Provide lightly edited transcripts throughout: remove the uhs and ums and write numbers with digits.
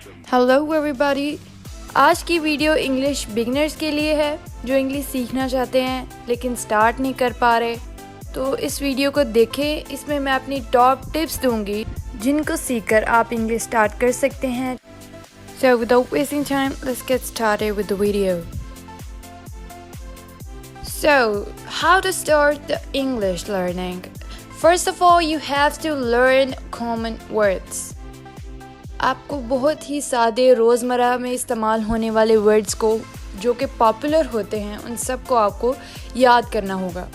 Hello everybody. आज की video English beginners के लिए है जो इंग्लिश सीखना चाहते हैं लेकिन स्टार्ट नहीं कर पा रहे। तो इस वीडियो को देखें, इसमें मैं अपनी टॉप टिप्स दूंगी जिनको सीखकर आप इंग्लिश स्टार्ट कर सकते हैं। So without wasting time, let's get started with the video. So, how to start the English learning? First of all, you have to learn common words. आपको बहुत ही सादे रोज़मर्रा में इस्तेमाल होने वाले वर्ड्स को जो कि पॉपुलर होते हैं उन सब को आपको याद करना होगा।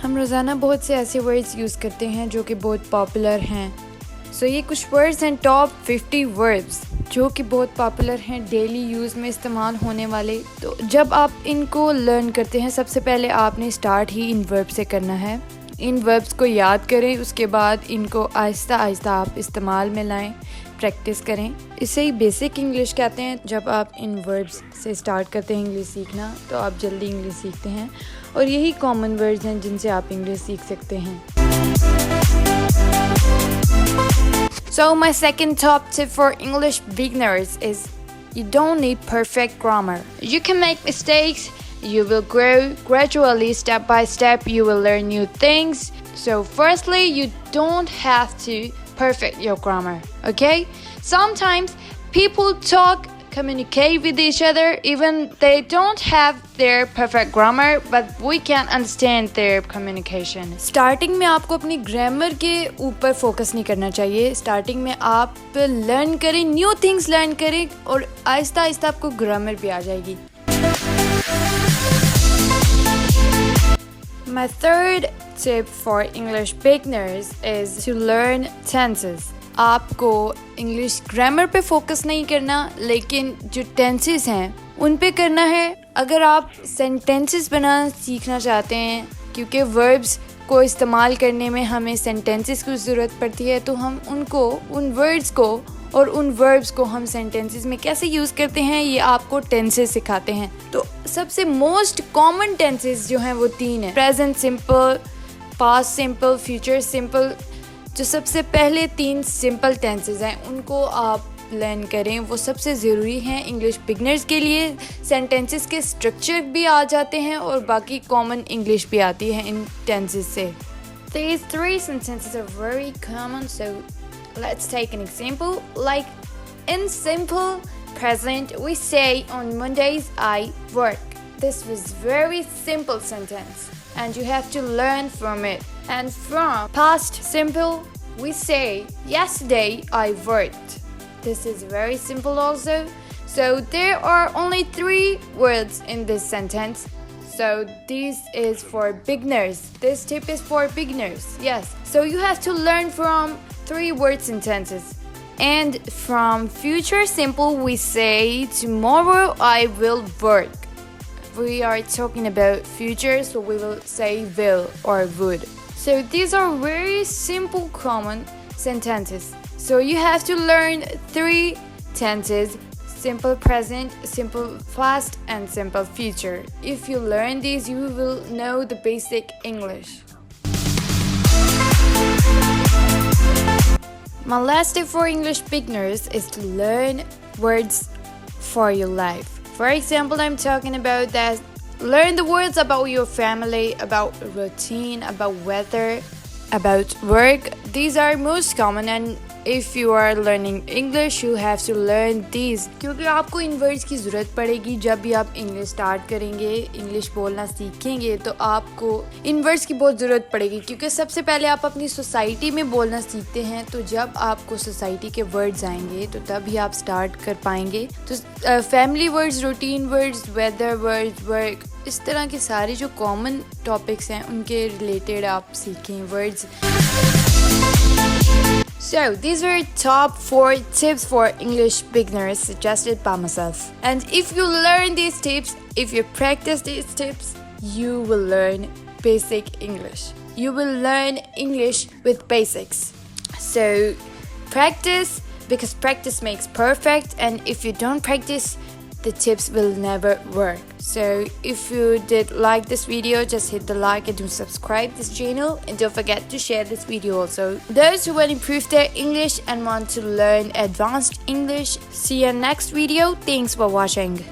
हम रोज़ाना बहुत से ऐसे वर्ड्स यूज़ करते हैं जो कि बहुत पॉपुलर हैं। सो ये कुछ वर्ड्स हैं, टॉप 50 वर्ड्स जो कि बहुत पॉपुलर हैं, डेली यूज़ में इस्तेमाल होने वाले। तो जब आप इनको लर्न करते हैं, सबसे पहले आपने स्टार्ट ही इन वर्ब से करना है। इन वर्ब्स को याद करें, उसके बाद इनको आहिस्ता आहिस्ता आप इस्तेमाल में लाएं, प्रैक्टिस करें। इसे ही बेसिक इंग्लिश कहते हैं। जब आप इन वर्ब्स से स्टार्ट करते हैं इंग्लिश सीखना तो आप जल्दी इंग्लिश सीखते हैं और यही कॉमन वर्ड्स हैं जिनसे आप इंग्लिश सीख सकते हैं। So my second top tip for English beginners is you don't need perfect grammar. You can make mistakes, you will grow gradually, step by step you will learn new things. So firstly, you don't have to perfect your grammar, okay? Sometimes people talk, communicate with each other, even they don't have their perfect grammar, but we can understand their communication. Starting में आपको अपनी grammar के ऊपर focus नहीं करना चाहिए। Starting में आप लर्न करें, न्यू थिंग्स लर्न करें और आहिस्ता आहिस्ता आपको ग्रामर भी आ जाएगी। My third tip for English beginners is to learn tenses. आपको इंग्लिश ग्रामर पे फोकस नहीं करना, लेकिन जो टेंसेस हैं उन पे करना है। अगर आप सेंटेंसेस बनाना सीखना चाहते हैं, क्योंकि वर्ब्स को इस्तेमाल करने में हमें सेंटेंसेस की ज़रूरत पड़ती है, तो हम उनको, उन वर्ड्स को और उन वर्ब्स को हम सेंटेंसेस में कैसे यूज़ करते हैं ये आपको टेंसेस सिखाते हैं। तो सबसे मोस्ट कॉमन टेंसेस जो हैं वो 3 हैं, present simple, past simple, future simple. जो सबसे पहले 3 सिंपल टेंसेस हैं उनको आप लर्न करें, वो सबसे ज़रूरी हैं इंग्लिश बिगनर्स के लिए। सेंटेंसेस के स्ट्रक्चर भी आ जाते हैं और बाकी कॉमन इंग्लिश भी आती है इन टेंसेस से। These 3 sentences are very common, so let's take an example. Like in simple present, we say on Mondays I work. This was very simple sentence and you have to learn from it. And from past simple, we say yesterday I worked. This is very simple also. So there are only 3 words in this sentence. So this is for beginners. This tip is for beginners. Yes. So you have to learn from 3 word sentences. And from future simple, we say tomorrow I will work. We are talking about future, so we will say will or would. So these are very simple common sentences. So you have to learn 3 tenses: simple present, simple past, and simple future. If you learn these, you will know the basic English. My last tip for English beginners is to learn words for your life. For example, I'm talking about that. Learn the words about your family, about routine, about weather, about work. These are most common, and if you are learning English, you have to learn these. क्योंकि आपको इन words की ज़रूरत पड़ेगी जब भी आप English start करेंगे, English बोलना सीखेंगे, तो आपको इन वर्ड्स की बहुत ज़रूरत पड़ेगी। क्योंकि सबसे पहले आप अपनी सोसाइटी में बोलना सीखते हैं, तो जब आपको सोसाइटी के वर्ड्स आएंगे तो तभी आप स्टार्ट कर पाएंगे। तो family words, routine words, weather words, work, इस तरह के सारे जो कॉमन टॉपिक्स हैं उनके रिलेटेड आप सीखें words. So these were top 4 tips for English beginners suggested by myself. And if you learn these tips, if you practice these tips, you will learn basic English. You will learn English with basics. So practice, because practice makes perfect. And if you don't practice, the tips will never work. So if you did like this video, just hit the like and do subscribe this channel, and don't forget to share this video also. Those who want to improve their English and want to learn advanced English, see you next video. Thanks for watching.